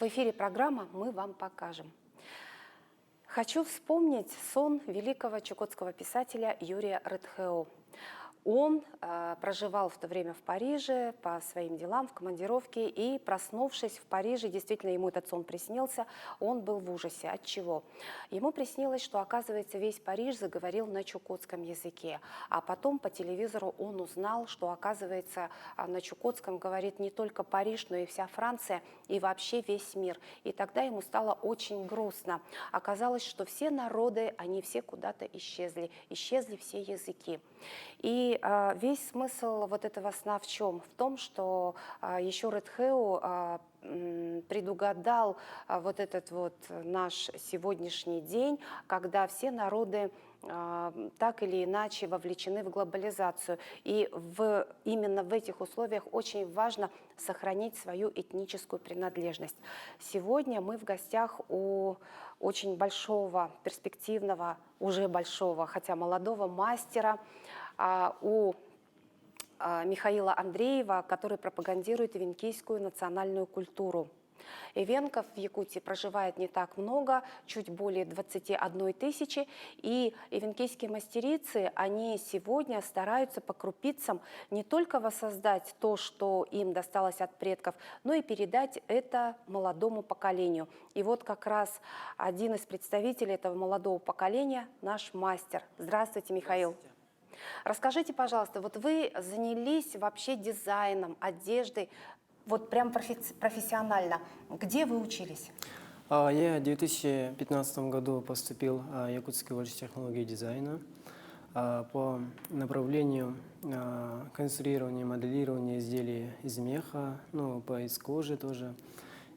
эфире программа «Мы вам покажем». Хочу вспомнить сон великого чукотского писателя Юрия Редхеу. Он проживал в то время в Париже по своим делам, в командировке, и, проснувшись в Париже, действительно ему этот сон приснился, он был в ужасе. От чего? Ему приснилось, что, оказывается, весь Париж заговорил на чукотском языке, а потом по телевизору он узнал, что, оказывается, на чукотском говорит не только Париж, но и вся Франция, и вообще весь мир. И тогда ему стало очень грустно. Оказалось, что все народы, они все куда-то исчезли все языки. И весь смысл вот этого сна в чем? В том, что еще Редхеу предугадал вот этот вот наш сегодняшний день, когда все народы так или иначе вовлечены в глобализацию. И именно в этих условиях очень важно сохранить свою этническую принадлежность. Сегодня мы в гостях у очень большого, перспективного, уже большого, хотя молодого мастера, у Михаила Андреева, который пропагандирует эвенкийскую национальную культуру. Эвенков в Якутии проживает не так много, чуть более 21 тысячи, и эвенкийские мастерицы, они сегодня стараются по крупицам не только воссоздать то, что им досталось от предков, но и передать это молодому поколению. И вот как раз один из представителей этого молодого поколения – наш мастер. Здравствуйте, Михаил. Здравствуйте. Расскажите, пожалуйста, вот вы занялись вообще дизайном, одеждой, вот прям профессионально. Где вы учились? Я в 2015 году поступил в Якутский колледж технологии и дизайна по направлению конструирования, моделирования изделий из меха, ну, из кожи тоже.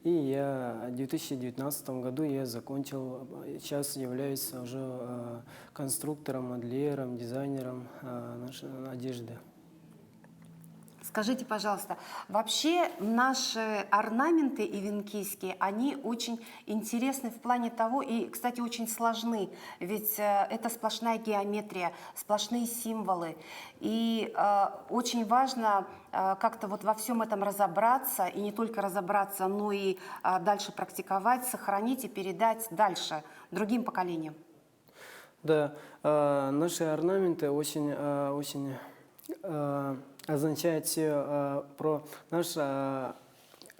И в 2019 году я закончил, сейчас являюсь уже конструктором, модельером, дизайнером нашей одежды. Скажите, пожалуйста, вообще наши орнаменты эвенкийские, они очень интересны в плане того, и, кстати, очень сложны, ведь это сплошная геометрия, сплошные символы, и очень важно как-то вот во всем этом разобраться, и не только разобраться, но и дальше практиковать, сохранить и передать дальше другим поколениям. Да, наши орнаменты очень означает все про наш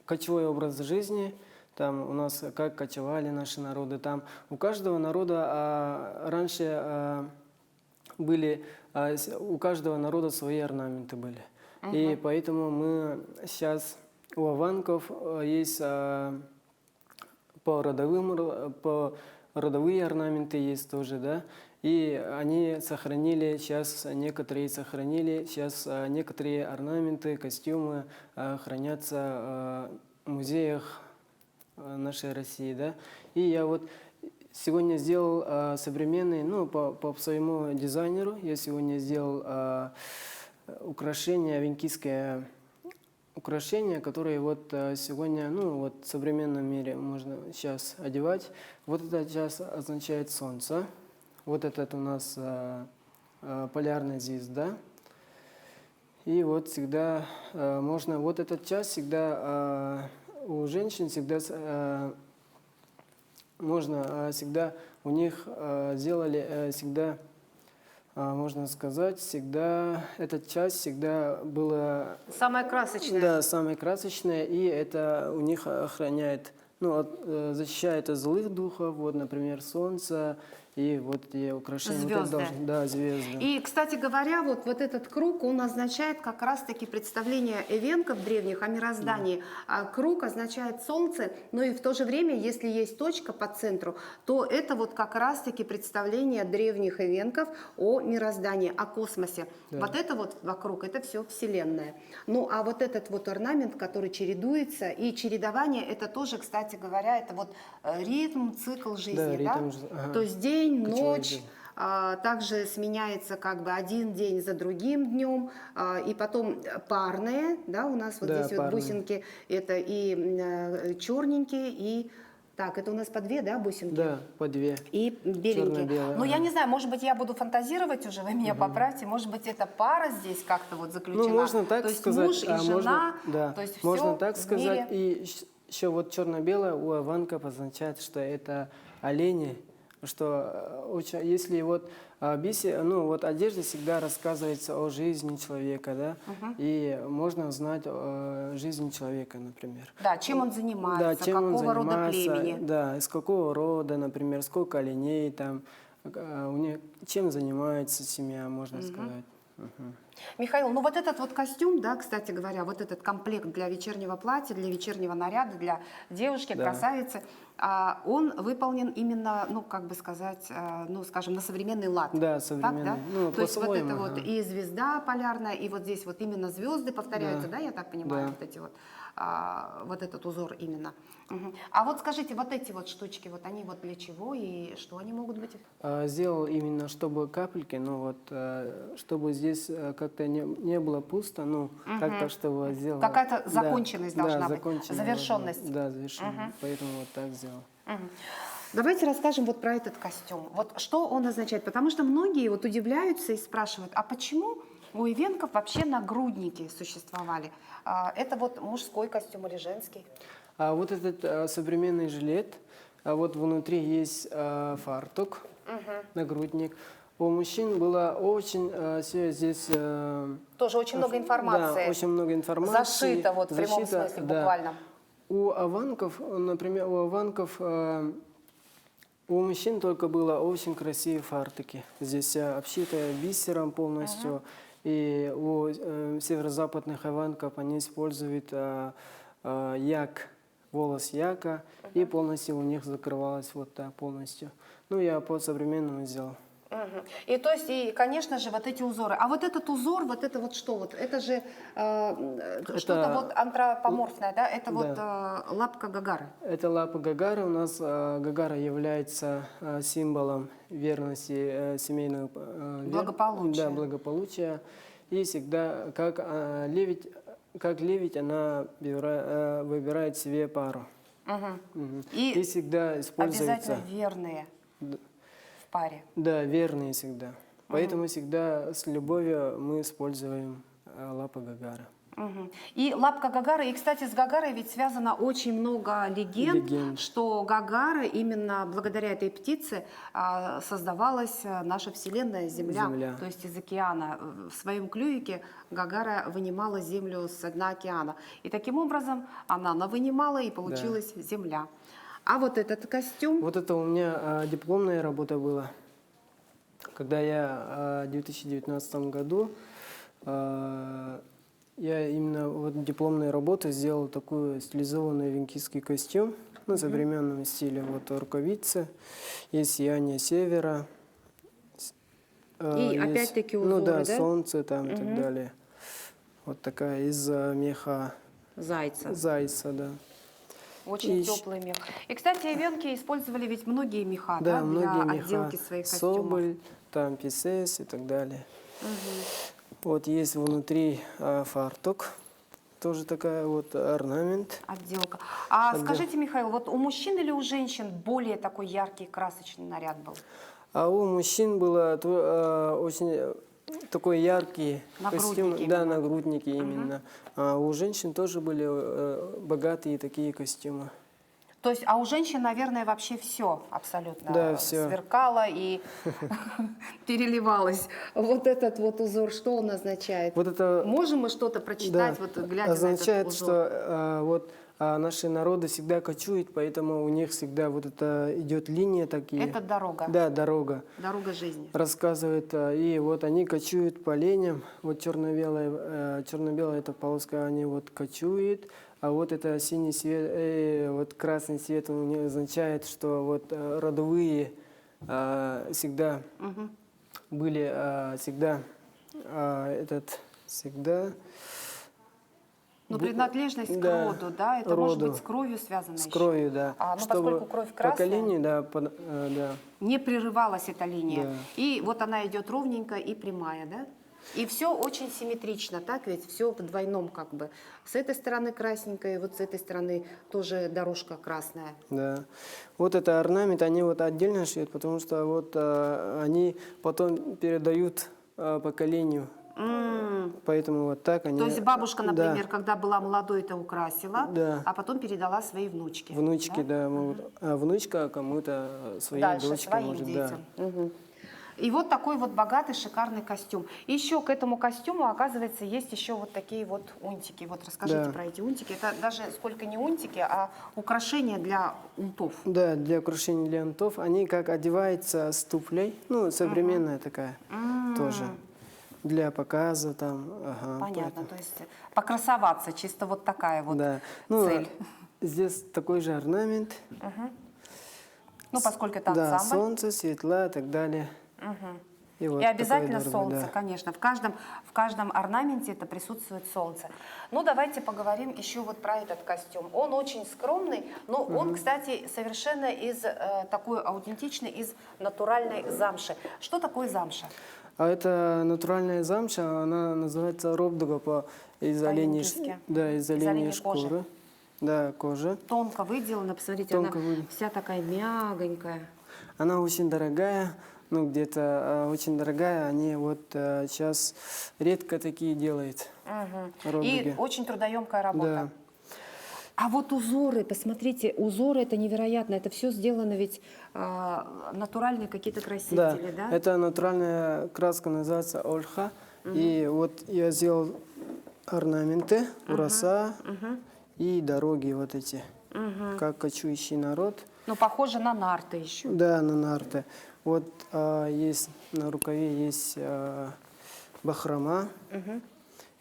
кочевой образ жизни. Там у нас как кочевали наши народы. Там у каждого народа раньше были, у каждого народа свои орнаменты были. И поэтому мы сейчас у аванков есть по родовые орнаменты есть тоже, да. И они сохранили, сейчас некоторые орнаменты, костюмы хранятся в музеях нашей России, да. И я вот сегодня сделал современный, ну, по своему дизайнеру, я сегодня сделал украшение, эвенкийское украшения, которые вот сегодня, ну, вот в современном мире можно сейчас одевать. Вот это сейчас означает солнце. Вот этот у нас полярная звезда. И вот всегда можно, вот этот час всегда у женщин всегда можно, всегда у них сделали, всегда, можно сказать, всегда этот час всегда было... Самое красочное. Да, самое красочное, и это у них охраняет, ну, защищает от злых духов, вот, например, солнце, и вот и украшения. Звезды. Вот да, звезды. И, кстати говоря, вот этот круг, он означает как раз-таки представление эвенков древних о мироздании. А круг означает солнце, но и в то же время, если есть точка по центру, то это вот как раз-таки представление древних эвенков о мироздании, о космосе. Да. Вот это вот вокруг, это все Вселенная. Ну, а вот этот вот орнамент, который чередуется, и чередование, это тоже, кстати говоря, это вот ритм, цикл жизни, да? Ага. То есть день, ночь, также сменяется как бы один день за другим днем, и потом парные, да, у нас вот да, здесь парные. вот бусинки, это и черненькие, и так, это у нас по две, да, бусинки? Да, по две. И беленькие. Ну, я не знаю, может быть, я буду фантазировать уже, вы меня поправьте, может быть, эта пара здесь как-то вот заключена. Ну, можно так то есть сказать, муж и жена, можно, да, то есть можно все так в сказать, мире. и еще вот черно-белое у аванков означает, что это олени, что если вот ну вот одежда всегда рассказывается о жизни человека, да, и можно узнать о жизни человека, например. Да, чем он занимается, Да, чем он какого рода занимается, племени. да, из какого рода, например, сколько оленей там, у них, чем занимается семья, можно сказать. Мгм. Михаил, ну вот этот вот костюм, да, кстати говоря, вот этот комплект для вечернего платья, для вечернего наряда, для девушки, Да. красавицы, он выполнен именно, ну, как бы сказать, ну, скажем, на современный лад. Да, Так, современный. да? Ну, То есть вот это по-своему, вот ага. и звезда полярная, и вот здесь вот именно звезды повторяются, да, я так понимаю, Да. вот эти вот, вот этот узор именно. Мгм. А вот скажите, вот эти вот штучки, вот они вот для чего и что они могут быть? Сделал именно, чтобы капельки, ну вот, чтобы здесь как-то не было пусто, ну, как-то, чтобы сделал. Какая-то Да, законченность да, должна быть, законченность завершенность. должна быть. Да, завершенность. Поэтому вот так сделал. Мгм. Давайте расскажем вот про этот костюм. Вот что он означает? Потому что многие вот удивляются и спрашивают, а почему у ивенков вообще нагрудники существовали? Это вот мужской костюм или женский? А вот этот современный жилет, а вот внутри есть фартук, нагрудник. У мужчин было очень все здесь... Тоже очень много информации. Да, очень много информации. Зашито вот в прямом Зашито, смысле, да. буквально. У аванков, например, у мужчин только было очень красивые фартуки. Здесь обшитые бисером полностью. И у северо-западных аванков они используют як, волос яка, и полностью у них закрывалось вот так полностью. Ну, я по-современному сделал. Мгм. И то есть, и, конечно же, вот эти узоры. А вот этот узор, вот это вот что? Вот это же что-то вот антропоморфное, да? Это вот лапка Гагары. Это лапа Гагары. У нас Гагара является символом верности семейного Благополучия. Да, благополучия. И всегда, как левить, она выбирает себе пару. Мгм. Мгм. И И всегда используется. обязательно верные в паре. Да, верные всегда. Поэтому всегда с любовью мы используем лапа Гагары. Мгм. И лапка Гагары, и, кстати, с Гагарой ведь связано очень много легенд, что Гагара, именно благодаря этой птице создавалась наша Вселенная, Земля. Земля. То есть из океана. В своем клювике Гагара вынимала Землю с дна океана. И таким образом она навынимала, и получилась Земля. А вот этот костюм... Вот это у меня дипломная работа была. Когда я в 2019 году, я именно вот дипломной работой сделал такой стилизованный венкийский костюм на современном стиле. Вот рукавицы, есть сияние севера. И опять-таки узоры, ну да, да? солнце там и так далее. Вот такая из меха зайца, да. Очень И теплый мех. И, кстати, ивенки использовали ведь многие меха, Да, для многие меха. отделки своих костюмов. Соболь, там писес и так далее. Вот есть внутри фартук, тоже такая вот орнамент. Отделка. А скажите, Михаил, вот у мужчин или у женщин более такой яркий, красочный наряд был? А у мужчин было очень такой яркий костюм, Нагрудники да, именно. нагрудники именно. А у женщин тоже были богатые такие костюмы. То есть, а у женщин, наверное, вообще все абсолютно Да, всё. сверкало и переливалось. Вот этот вот узор, что он означает? Вот это Можем мы что-то прочитать, вот глядя означает, на этот узор? что вот наши народы всегда кочуют, поэтому у них всегда вот это идет линия такие. Это дорога. Да, дорога. Дорога жизни. Рассказывает, и вот они кочуют по линиям, вот черно-белая эта полоска, они вот кочуют, а вот это синий цвет, вот красный цвет, он у них означает, что вот родовые всегда были, всегда Ну, принадлежность к да, роду, да, это может роду. быть с кровью связано С еще. кровью, да. Ну, Чтобы поскольку кровь красная, поколение, да, да. не прерывалась эта линия. Да. И вот она идет ровненько и прямая, да? И все очень симметрично, так ведь? Все в двойном как бы. С этой стороны красненькая, и вот с этой стороны тоже дорожка красная. Да. Вот это орнамент, они вот отдельно шьют, потому что вот они потом передают поколению Поэтому вот так они... То есть бабушка, Да. например, когда была молодой, это украсила, Да. а потом передала своей внучке. Внучки, да, могут. А внучка кому-то своей Дальше дочке своим может, детям. да. И вот такой вот богатый, шикарный костюм. И еще к этому костюму, оказывается, есть еще вот такие вот унтики. Вот расскажите Да. про эти унтики. Это даже сколько не унтики, а украшения для унтов. Да, для украшения лентов. Они как одеваются с туфлей, ну, современная такая тоже. Для показа там. Ага, Понятно, то есть покрасоваться, чисто вот такая вот да. Ну, цель. здесь такой же орнамент. Ну, поскольку это Да, ансамбль. солнце, светла и так далее. И, вот И обязательно такое солнце, да. конечно. В каждом орнаменте это присутствует солнце. Ну, давайте поговорим еще вот про этот костюм. Он очень скромный, но он, кстати, совершенно такой аутентичный, из натуральной замши. Что такое замша? А это натуральная замша, она называется робдуга из оленей, По-индийски. да, из оленей оленей кожи. шкуры. Да, кожа. Тонко выделана, посмотрите, Тонко она выделана. вся такая мягонькая. Она очень дорогая, ну где-то очень дорогая. Они вот сейчас редко такие делают. И робдуги. очень трудоемкая работа. Да. А вот узоры, посмотрите, узоры это невероятно. Это все сделано ведь натуральные какие-то Да, красители, да? это натуральная краска, называется ольха. И вот я сделал орнаменты, ураса и дороги вот эти, как кочующий народ. Ну, похоже на нарты еще. Да, на нарты. Вот есть на рукаве есть бахрома.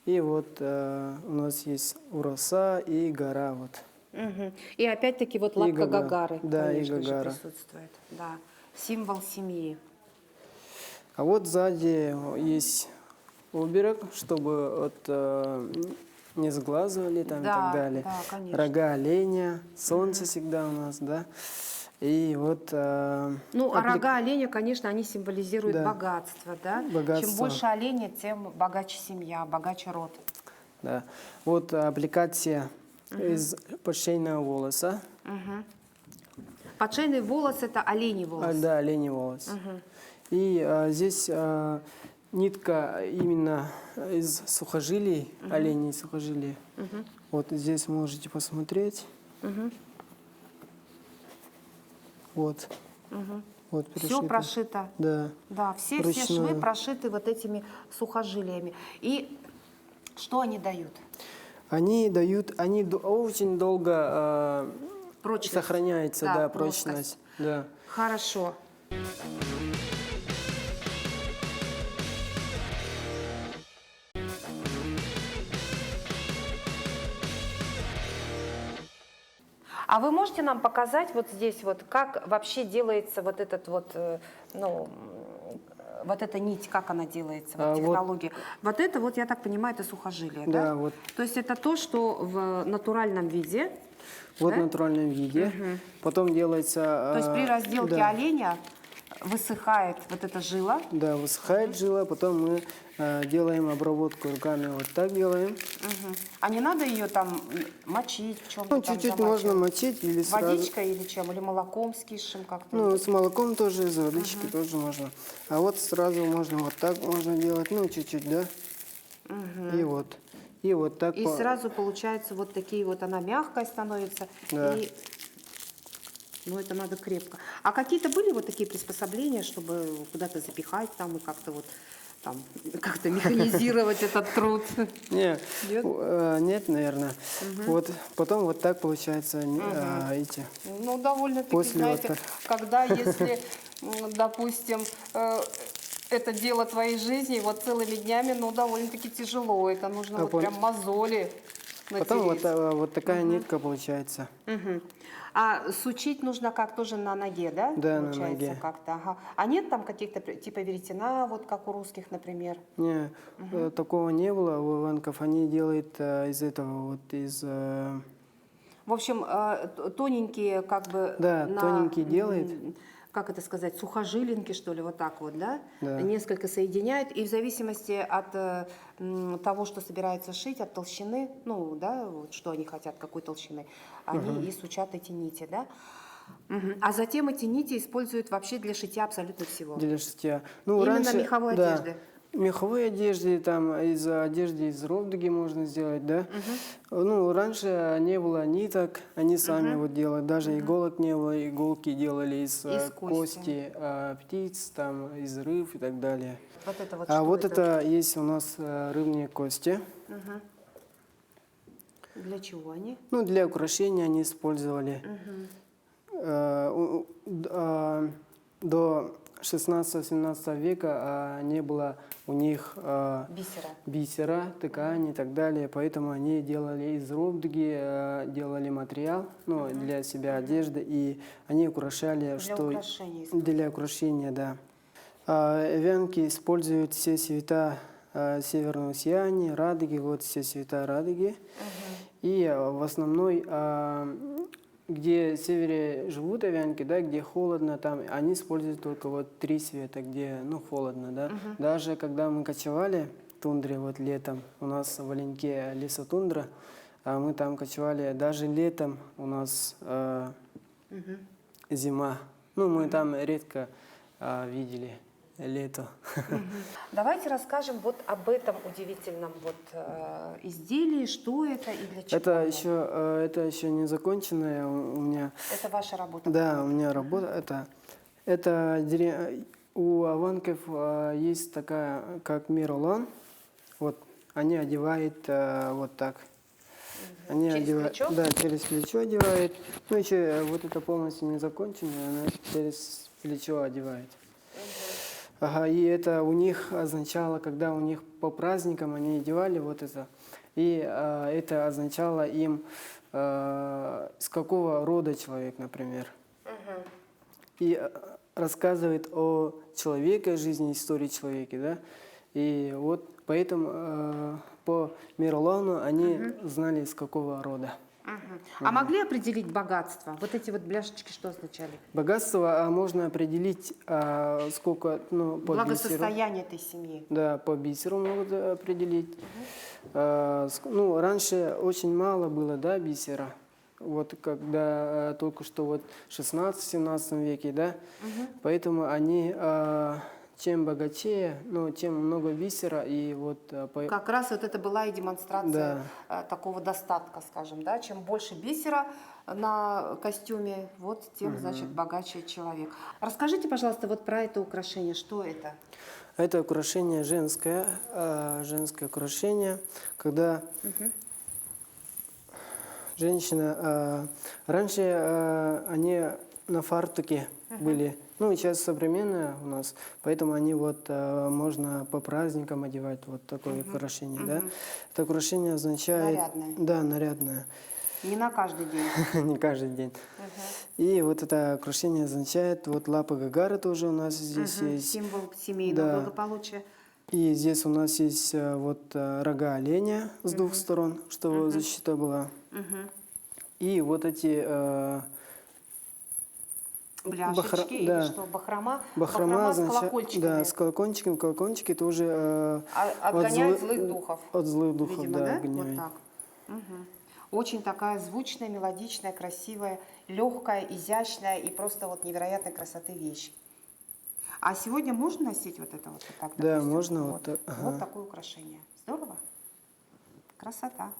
И вот у нас есть ураса и гора. Вот. И опять-таки вот И лапка Гагара. Гагары, Да, и конечно же, Гагара. присутствует. Да. Символ семьи. А вот сзади есть оберег, чтобы вот, не сглазывали там и Да, так далее. да, конечно. Рога оленя, солнце всегда у нас, да. И вот... Ну, а рога оленя, конечно, они символизируют Да. богатство, да? Богатство. Чем больше оленя, тем богаче семья, богаче род. Да. Вот аппликация из подшейного волоса. Подшейный волос – это оленей волос. Да, оленей волос. И здесь нитка именно из сухожилий, оленей сухожилий. Вот здесь можете посмотреть. Вот. Вот Все пришито. прошито. Да. Да, все швы Вручную. прошиты вот этими сухожилиями. И что они дают? Они дают, очень долго Прочность. сохраняется, Да, да, плоскость. прочность. Да. Хорошо. А вы можете нам показать вот здесь вот, как вообще делается вот этот вот, вот эта нить, как она делается, вот технология? Вот это вот, я так понимаю, это сухожилие, да? Да, вот. То есть это то, что в натуральном виде. Вот да? в натуральном виде. Потом делается... То есть при разделке да, оленя высыхает вот эта жила. Да, высыхает жила, потом мы делаем обработку руками, вот так делаем. А не надо ее там мочить в чем-то? Ну, там чуть-чуть замачивать? можно мочить или сразу... Водичкой или чем? Или молоком скисшим как-то? Ну, с молоком тоже, из водички тоже можно. А вот сразу можно вот так можно делать, ну, чуть-чуть, да? И вот. И вот так. И сразу получается вот такие вот, она мягкая становится. Да. И... Ну, это надо крепко. А какие-то были вот такие приспособления, чтобы куда-то запихать там и как-то вот там как-то механизировать этот труд? Нет, Нет? нет, наверное. Вот потом вот так получается эти. Ну, довольно-таки, После знаете, вот когда, если, допустим, это дело твоей жизни, вот целыми днями, ну, довольно-таки тяжело. Это нужно вот прям мозоли Потом натереть. вот такая нитка получается. А сучить нужно как тоже на ноге, да? Да, на Получается, ноге. как-то, ага. А нет там каких-то типа веретена, вот как у русских, например? Не, такого не было у иванков. Они делают из этого, вот из... В общем, тоненькие как бы... Да, тоненькие делает. Как это сказать, сухожилинки, что ли, вот так вот, да? Да. Несколько соединяют, и в зависимости от того, что собирается шить, от толщины, ну, да, вот, что они хотят, какой толщины, они и сучат эти нити, да? А затем эти нити используют вообще для шитья абсолютно всего. Для шитья. Ну, Именно раньше, меховой да, одежды. меховой одежды, там из одежды из ровдоги можно сделать, да. Ну, раньше не было ниток, они сами вот делали, даже иголок не было, иголки делали из Из кости птиц, там, из рыб и так далее. Вот это вот А что вот это есть у нас рыбные кости. Для чего они? Ну, для украшения они использовали. До 16-17 века не было у них Бисера. бисера, ткани и так далее, поэтому они делали из ровдоги, делали материал, ну, для себя одежды, и они украшали, Для украшений для украшения, да. Эвенки используют все цвета северного сияния, радуги, вот все цвета радуги. И в основном, где в севере живут эвенки, да, где холодно, там они используют только вот 3 цвета, где, ну, холодно, да. Даже когда мы кочевали в тундре вот летом, у нас в Оленьке лесотундра, мы там кочевали, даже летом у нас зима. Ну, мы там редко видели лето. Давайте расскажем вот об этом удивительном вот изделии, что это и для чего. Это еще не законченное у меня. Это ваша работа? Да, у меня работа. У аванков есть такая, как миролан. Вот они одевают вот так. Они Через одевают, плечо? да, через плечо одевают. Ну, еще вот это полностью не законченное, она через плечо одевает. Ага, и это у них означало, когда у них по праздникам они одевали вот это, и это означало им, с какого рода человек, например. И рассказывает о человеке, жизни, истории человека, да. И вот поэтому по Миролану они знали, с какого рода. А могли определить богатство? Вот эти вот бляшечки что означали? Богатство можно определить, сколько, ну, по бисеру. Благосостояние этой семьи. Да, по бисеру могут определить. Ну, раньше очень мало было, да, бисера. Вот когда только что вот в 16-17 веке, да. Поэтому они, чем богаче, ну, тем много бисера. И вот, Как раз вот это была и демонстрация такого достатка, скажем, да. Чем больше бисера на костюме, вот тем, значит, богаче человек. Расскажите, пожалуйста, вот про это украшение. Что это? Это украшение женское украшение, когда женщина, раньше они на фартуке были, ну, сейчас современное у нас, поэтому они вот можно по праздникам одевать вот такое украшение, да. Это украшение означает... Нарядное. Да, нарядное. Не на каждый день. Не каждый день. И вот это украшение означает, вот лапа Гагара тоже у нас здесь есть. Символ семейного благополучия. И здесь у нас есть вот рога оленя с двух сторон, чтобы защита была. И вот эти Бляшечки, или что, бахрома? бахрома с колокольчиками. Да, с колокольчиками. Колокольчики тоже Отгоняют злых духов. От злых духов, Видимо, да, да? отгоняют. Вот так. Очень такая звучная, мелодичная, красивая, легкая, изящная и просто вот невероятной красоты вещь. А сегодня можно носить вот это вот так? Да, допустим? можно Вот, вот так. вот такое украшение. Здорово? Красота.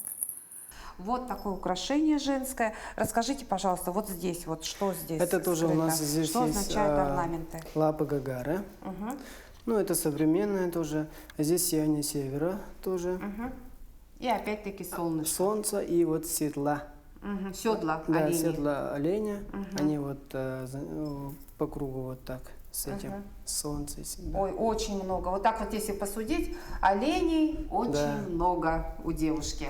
Вот такое украшение женское. Расскажите, пожалуйста, вот здесь, вот что здесь Это тоже у нас скрыто? здесь Что есть означают орнаменты? лапа Гагара. Ну, это современное тоже. А здесь сияние севера тоже. И опять-таки солнышко. Солнце и вот седла. Седла Да, оленей. седла оленя. Они вот по кругу вот так с этим. Солнце. Да. Ой, очень много. Вот так вот, если посудить, оленей очень много у девушки.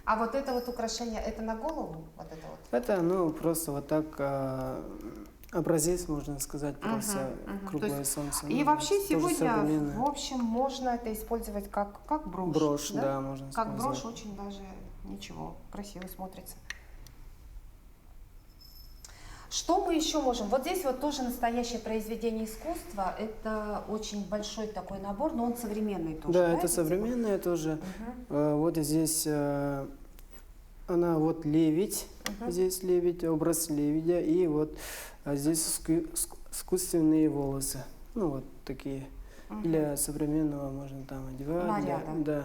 А вот это вот украшение, это на голову? Вот это вот? Это, ну, просто вот так образец, можно сказать, просто круглое солнце. И Ну, вообще тоже сегодня, современное. в общем, можно это использовать как брошь. Брошь, да, можно Как использовать. брошь очень даже ничего, красиво смотрится. Что мы еще можем? Вот здесь вот тоже настоящее произведение искусства. Это очень большой такой набор, но он современный тоже. Да, это видите? современное тоже. Вот здесь она вот лебедь, здесь лебедь, образ лебедя, и вот здесь искусственные волосы. ну вот такие для современного можно там одевать. Наряда. Да, Да.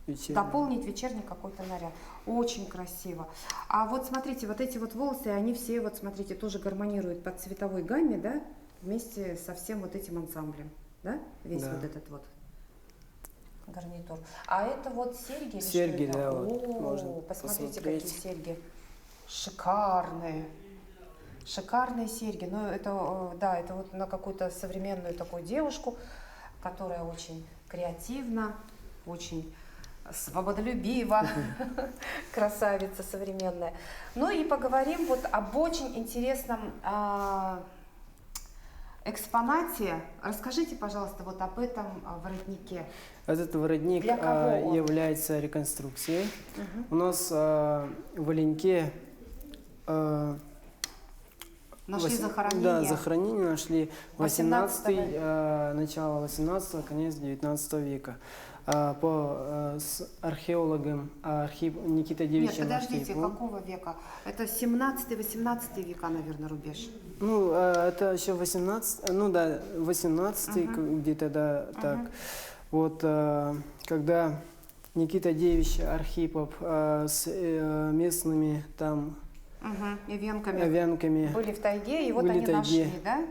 вечерний. Дополнить вечерний какой-то наряд. Очень красиво. А вот смотрите, вот эти вот волосы, они все, вот смотрите, тоже гармонируют по цветовой гамме, да, вместе со всем вот этим ансамблем, да, весь Да. вот этот вот гарнитур. А это вот серьги? или Серьги, что это? да, вот, О, можно посмотрите, посмотреть. какие серьги. Шикарные. Шикарные серьги. Ну, это, да, это вот на какую-то современную такую девушку, которая очень креативна, очень свободолюбива, красавица современная. Ну и поговорим вот об очень интересном экспонате. Расскажите, пожалуйста, вот об этом воротнике. Этот воротник Для кого он? является реконструкцией. У нас в Оленьке Нашли захоронение. Да, захоронение нашли 18-го. начало 18 конец 19 века. По с археологом Никита Нет, Девичем подождите, Архипом. какого века? Это 17-18 века, наверное, рубеж. Ну, это еще 18, ну да, 18 где-то, да, так. Вот, когда Никита Девич Архипов с местными там Эвенками вянками были в тайге, и вот были они в тайге. нашли, да?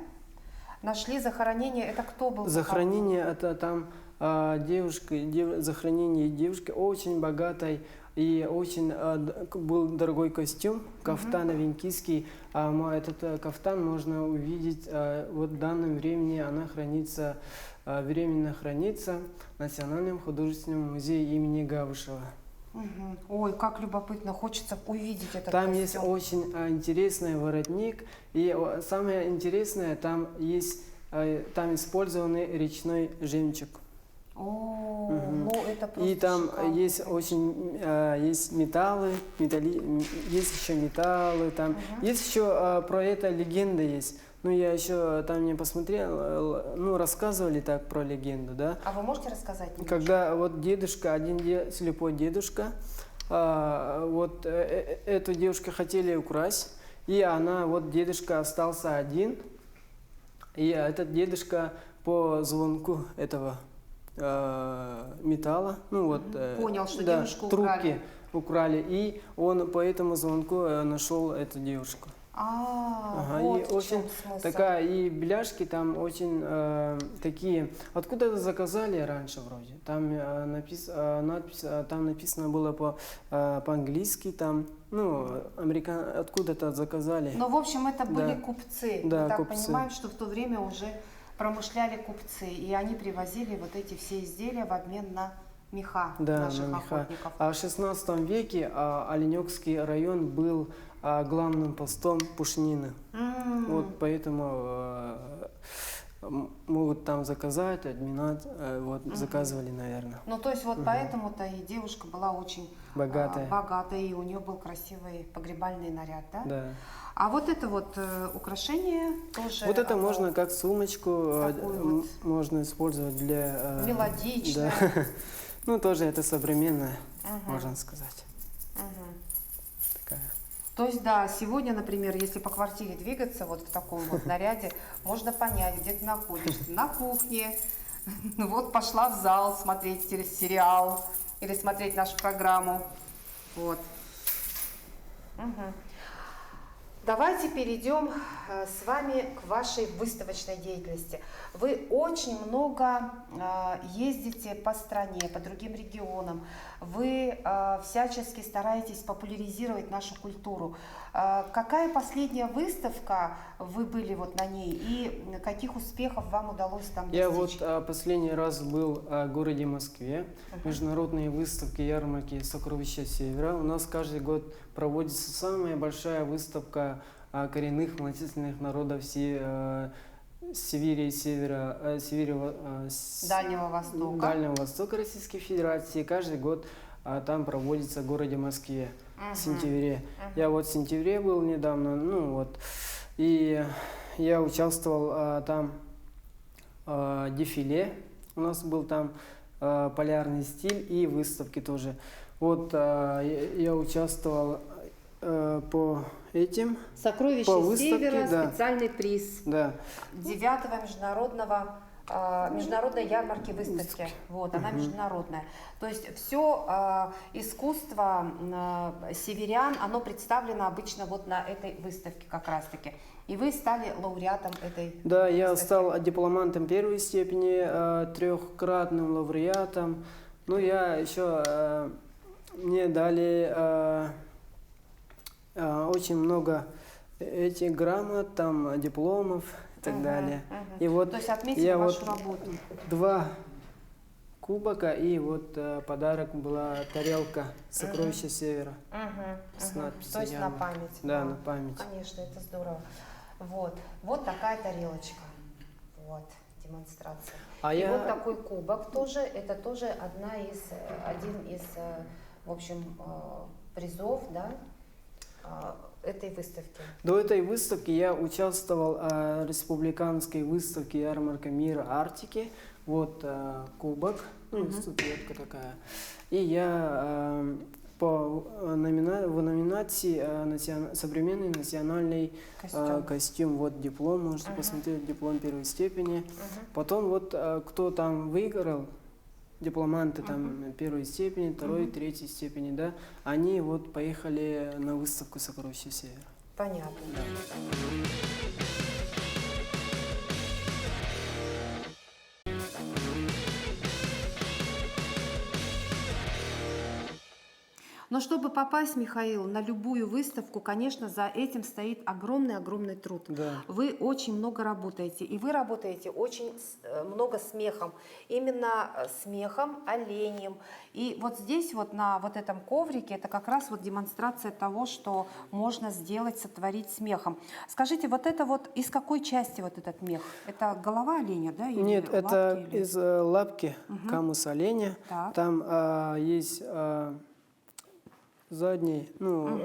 Нашли захоронение. Это кто был? Захоронение это там девушка, захоронение девушки очень богатой и очень был дорогой костюм, кафтан авенкийский. Этот кафтан можно увидеть вот в данном времени, она хранится, временно хранится в Национальном художественном музее имени Гавышева. Ой, как любопытно, хочется увидеть этот Там костюм. есть очень интересный воротник, и самое интересное, там использованный речной жемчуг. О, ну это просто И там шикарно, есть конечно. очень есть металлы, есть еще металлы, там есть еще про это легенда есть. Ну я еще там не посмотрел, ну рассказывали так про легенду, да. А вы можете рассказать немножко? Когда вот дедушка, слепой дедушка, вот эту девушку хотели украсть, и она, вот дедушка остался один, и этот дедушка по звонку этого металла, ну вот, Понял, что да, девушку трубки украли, и он по этому звонку нашел эту девушку. Вот и в чем очень смысл. такая, и бляшки там очень такие, откуда-то заказали раньше вроде, там надпись, там написано было по-английски, там, ну, откуда-то заказали. Ну, в общем, это были Да. купцы. Да, Мы так купцы. понимаем, что в то время уже промышляли купцы, и они привозили вот эти все изделия в обмен на меха Да, наших на меха. охотников. А в 16 веке Оленёкский район был главным постом пушнины. Вот поэтому могут там заказать, обменять, вот заказывали, наверное. Ну, то есть вот поэтому-то и девушка была очень Богатая. богатой, и у нее был красивый погребальный наряд, да? Да. А вот это вот украшение тоже... Вот это оно можно как сумочку, такую вот можно использовать для... мелодичное. Да. Ну, тоже это современное, можно сказать. Такая. То есть, да, сегодня, например, если по квартире двигаться вот в таком вот наряде, можно понять, где ты находишься. На кухне, вот пошла в зал смотреть сериал или смотреть нашу программу. Вот. Давайте перейдем с вами к вашей выставочной деятельности. Вы очень много ездите по стране, по другим регионам. Вы всячески стараетесь популяризировать нашу культуру. Какая последняя выставка вы были вот на ней и каких успехов вам удалось там достичь? Я вот последний раз был в городе Москве. Международные выставки, ярмарки «Сокровища Севера». У нас каждый год проводится самая большая выставка коренных малочисленных народов Севера и Дальнего Востока. Дальнего Востока Российской Федерации. Каждый год там проводится в городе Москве в сентябре. Я вот в сентябре был недавно, ну вот, и я участвовал там дефиле. У нас был там полярный стиль и выставки тоже. Вот я участвовал по этим. Сокровище По выставке, Севера, да. специальный приз Да. 9-го международной ярмарки выставки. Вот, она международная. То есть все искусство северян, оно представлено обычно вот на этой выставке как раз-таки. И вы стали лауреатом этой Да, я выставки. стал дипломантом первой степени, трехкратным лауреатом. Ну, я еще, мне дали очень много этих грамот, там, дипломов и так далее. И вот То есть отметили я вашу вот работу. 2 кубока и вот подарок была тарелка «Сокровища Севера» с надписью То есть на «Ярмарка». память. Да, на память. Конечно, это здорово. Вот, вот такая тарелочка. Вот, демонстрация. А И я- вот такой кубок тоже, это тоже один из, в общем, призов, да, этой выставки. До этой выставки я участвовал в республиканской выставке «Ярмарка мира Арктики». Вот кубок, ну, статуэтка такая. И я в номинации современный национальный костюм. Вот диплом, можете посмотреть, диплом первой степени. Потом вот кто там выиграл, дипломанты там первой степени, второй, третьей степени, да, они вот поехали на выставку «Сокровища Севера». Понятно. Но чтобы попасть, Михаил, на любую выставку, конечно, за этим стоит огромный-огромный труд. Да. Вы очень много работаете, и вы работаете очень много смехом. Именно смехом, оленем. И вот здесь вот на вот этом коврике, это как раз вот демонстрация того, что можно сделать, сотворить смехом. Скажите, вот это вот из какой части вот этот мех? Это голова оленя, да? Или Нет, это лапки, или- из лапки камуса оленя. Так. Там есть задние, ну,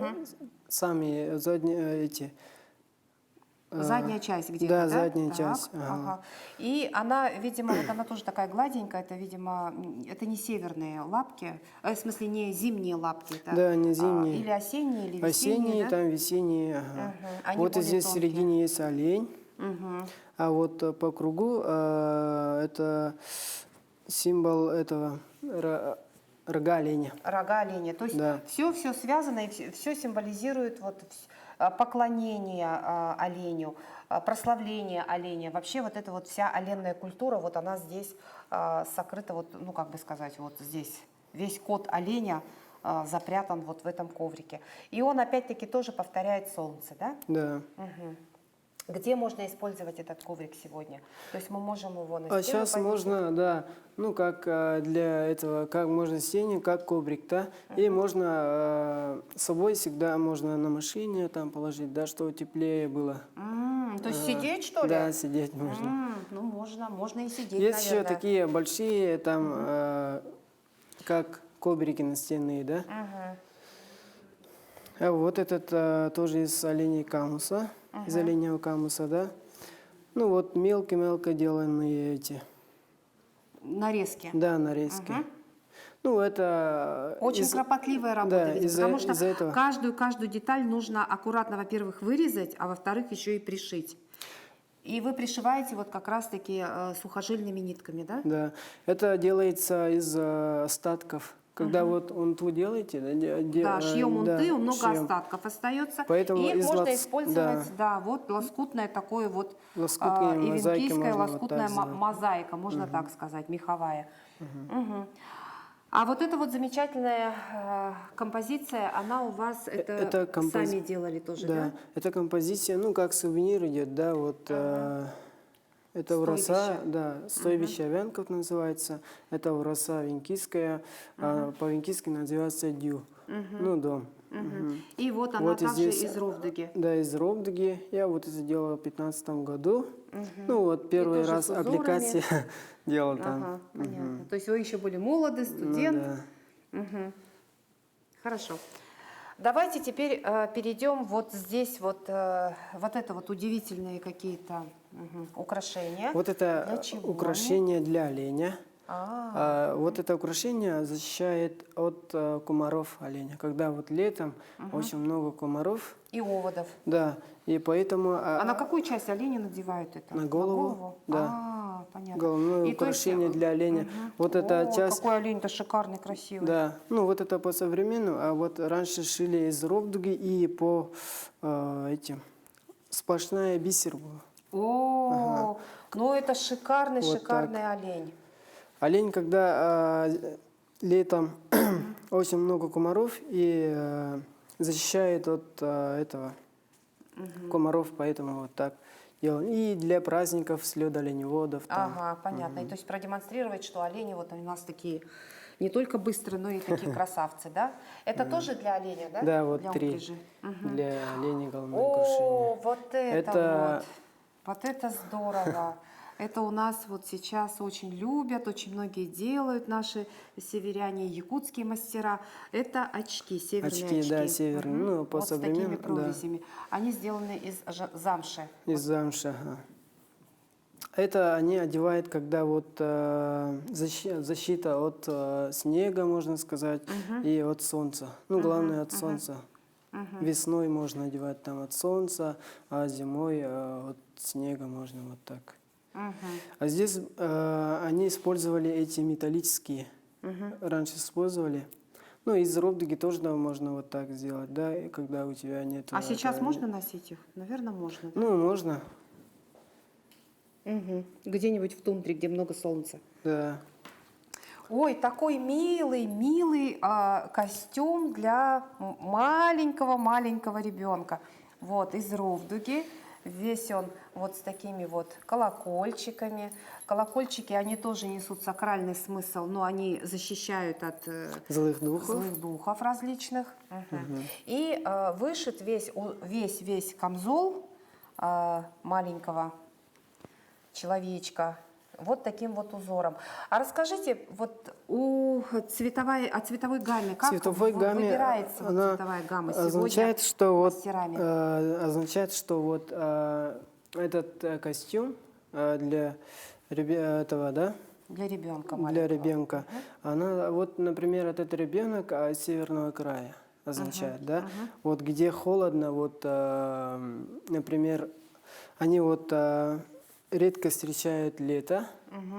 сами задние эти. Задняя часть где-то, да? да? задняя Так, часть, ага. ага. И она, видимо, вот она тоже такая гладенькая, это, видимо, это не северные лапки, в смысле, не зимние лапки. Это, Да, не зимние. или осенние, или весенние, Осенние, да? там весенние. Ага. Они Вот и более здесь в тонкие. середине есть олень. А вот по кругу это символ этого рога оленя. Рога оленя. То есть Да. все связано и все символизирует вот поклонение оленю, прославление оленя. Вообще вот эта вот вся оленная культура, вот она здесь сокрыта, вот, ну как бы сказать, вот здесь весь код оленя запрятан вот в этом коврике. И он опять-таки тоже повторяет солнце, да? Да. Где можно использовать этот коврик сегодня? То есть мы можем его на А стену сейчас повесить? можно, да, ну как для этого, как можно стене, как коврик, да, и можно с собой всегда можно на машине там положить, да, чтобы теплее было. То есть сидеть, что ли? Да, сидеть можно. Ну, можно и сидеть, Есть еще наверное. такие большие там, как коврики настенные, да. А вот этот тоже из оленей камуса, из оленевого камуса, да. Ну вот мелко-мелко деланные эти. Нарезки. Да, нарезки. Ну, это... Очень кропотливая работа, да, видимо, потому что из-за этого. каждую деталь нужно аккуратно, во-первых, вырезать, а во-вторых, еще и пришить. И вы пришиваете вот как раз-таки сухожильными нитками, да? Да, это делается из остатков. Когда вот унту делаете, Да, шьем унты, много шьем. остатков остается. Поэтому и их из можно использовать, да. вот лоскутное такое вот, Лоскутные и мозаики венкийская можно вот лоскутная так сделать. мозаика, можно так сказать, меховая. А вот эта вот замечательная композиция, она у вас, это сами делали тоже, да? Это композиция, ну, как сувенир идет, да, вот... Это ураса, да, стойбище овянков называется. Это ураса венкийская, по-венкийски называется дю, ну, дом. И вот она Вот и также здесь, из Ровдоги. Да, из Ровдоги. Я вот это сделал в 2015 году. Ну, вот первый тоже раз с узорами. аппликации делал там. Ага, понятно. То есть вы еще были молоды, студент. Ну, да. Хорошо. Давайте теперь перейдем вот здесь вот это вот удивительные какие-то украшения. Вот это Для чего украшение для оленя. Вот это украшение защищает от комаров оленя. Когда вот летом очень много комаров, И оводов. да, и поэтому А на какую часть оленя надевают это? На голову, да. Понятно. головное И то есть, украшение для оленя. Вот эта О, часть, какой олень-то шикарный, красивый. да, ну вот это по современному, а вот раньше шили из ровдуги и по этим сплошная бисер была. О, ну это шикарный, Вот шикарный олень. Олень, когда летом очень много комаров и защищает от этого комаров, поэтому вот так делаем. И для праздников слет оленеводов. Там. Ага, понятно. И то есть продемонстрировать, что олени вот у нас такие не только быстрые, но и такие красавцы, да? Это тоже для оленя, да? Да, вот Для 3 упряжи. Мгм. для оленей головное украшение. О, вот это Это- вот. Вот это здорово. Это у нас вот сейчас очень любят, очень многие делают наши северяне, якутские мастера. Это очки, северные очки. Очки, да, северные, Мгм. ну, по вот с такими современному, да. прорезями. Они сделаны из замши. Из замши. Ага. Это они одевают, когда вот защита от снега, можно сказать, и от солнца. Ну, главное, от солнца. Весной можно одевать там от солнца, а зимой от снега можно вот так. А здесь они использовали эти металлические. Раньше использовали. Ну, из ровдуги тоже да, можно вот так сделать, да, и когда у тебя нет... А сейчас можно носить их? Наверное, можно. Да? Ну, можно, Где-нибудь в тундре, где много солнца. да. Ой, такой милый, милый костюм для маленького-маленького ребенка. Вот, из ровдуги. Весь он вот с такими вот колокольчиками. Колокольчики, они тоже несут сакральный смысл, но они защищают от Злых духов. злых духов различных. И вышит весь камзол маленького человечка вот таким вот узором. А расскажите, вот от цветовой гамме, как Цветовой гамме выбирается вот она цветовая гамма означает, сегодня что вот, мастерами? означает, что вот этот костюм для этого, да, Для ребенка для маленького. ребенка, она вот, например, этот ребенок северного края означает, да, вот где холодно, вот, например, они вот редко встречают лето,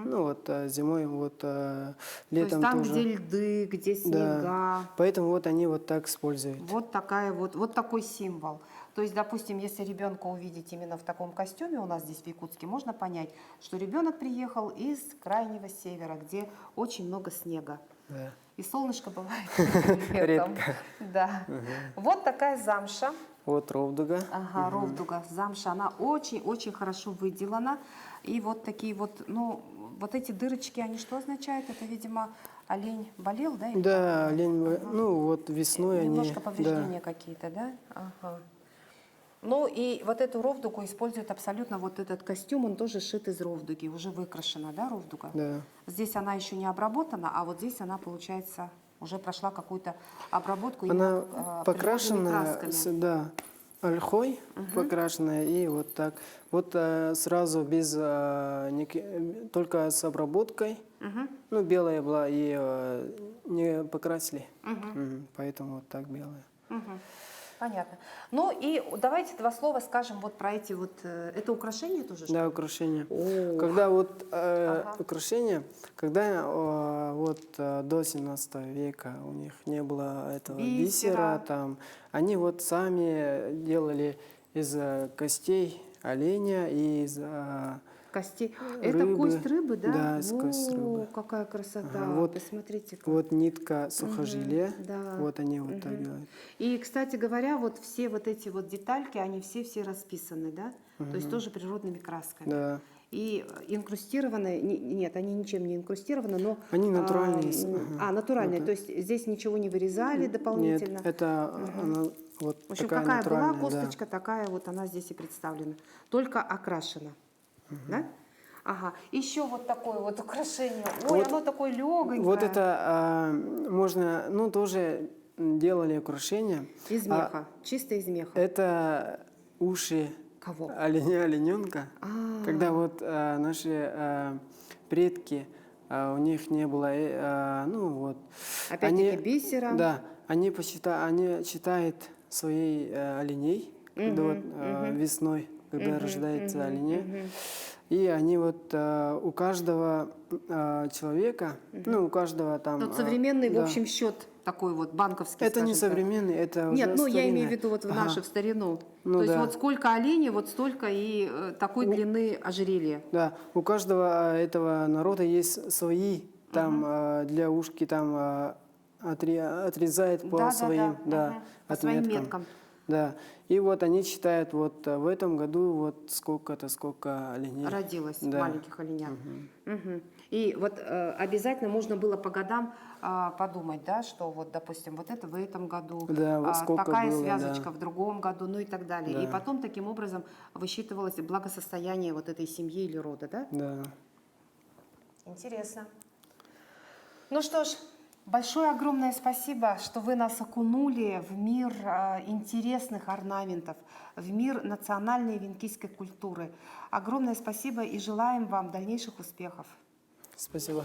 ну вот зимой, вот То летом есть там, тоже. где льды, где снега. Поэтому вот они вот так используют. Вот такой символ. То есть, допустим, если ребенка увидеть именно в таком костюме у нас здесь в Якутске, можно понять, что ребенок приехал из крайнего севера, где очень много снега. Да. И солнышко бывает летом. Да. Вот такая замша. Вот ровдуга. Ага, ровдуга, замша, она очень-очень хорошо выделана. И вот такие вот, ну, вот эти дырочки, они что означают? Это, видимо, олень болел, да? или Да, как? олень, ну вот весной Немножко они... повреждения какие-то, да? Ага. Ну и вот эту ровдугу используют абсолютно, вот этот костюм, он тоже шит из ровдуги, уже выкрашена, да, ровдуга? Да. Здесь она еще не обработана, а вот здесь она, получается, уже прошла какую-то обработку. Она именно, покрашенная, природными красками. да, ольхой покрашенная, и вот так. Вот сразу без, только с обработкой. Ну, белая была, и не покрасили. Поэтому вот так белая. Понятно. Ну и давайте два слова скажем вот про эти вот, это украшения тоже? что ли? Да, украшения. О. Когда вот украшения, когда вот до 17 века у них не было этого Бисера. бисера, там, они вот сами делали из костей оленя и из Кости. рыбы. Это кость рыбы, да? Да, с кость рыбы. Какая красота. Ага, вот- Посмотрите. Как. вот нитка сухожилия, да. вот они вот так делают. И, кстати говоря, вот все вот эти вот детальки, они все расписаны, да? То есть тоже природными красками. Да. И инкрустированы, нет, они ничем не инкрустированы, но... Они натуральные. натуральные, то есть здесь ничего не вырезали дополнительно. Нет, это она вот В общем, такая какая была натуральная, да. косточка, такая вот она здесь и представлена. Только окрашена. Да? Ага. Еще вот такое вот украшение. Ой, Вот- оно такое легонькое. Вот это можно, ну, тоже делали украшения. Из меха, чисто из меха. Это уши Кого? оленя, олененка. А. Когда вот наши предки у них не было, ну вот. Опять-таки бисера. Да, они считают своих оленей, когда вот весной, когда рождается оленей. И они вот у каждого человека, ну, у каждого там... Тот современный, в да. общем, счет такой вот банковский, Это не скажем так. современный, это уже Нет, ну я имею в старинное. виду вот в нашу, в старину. Ну То есть да. вот сколько оленей, вот столько и такой длины ожерелья. Да, у каждого этого народа есть свои, там для ушки там отрезает по своим по своим отметкам. меткам. Да, и вот они считают, вот в этом году вот сколько-то, сколько оленей. Родилось Да. маленьких оленят. И вот обязательно можно было по годам подумать, да, что вот, допустим, вот это в этом году, Да, вот сколько такая было, связочка да. в другом году, ну и так далее. Да. И потом таким образом высчитывалось благосостояние вот этой семьи или рода, да? Да. Интересно. Ну что ж, большое огромное спасибо, что вы нас окунули в мир интересных орнаментов, в мир национальной венкийской культуры. Огромное спасибо и желаем вам дальнейших успехов. Спасибо.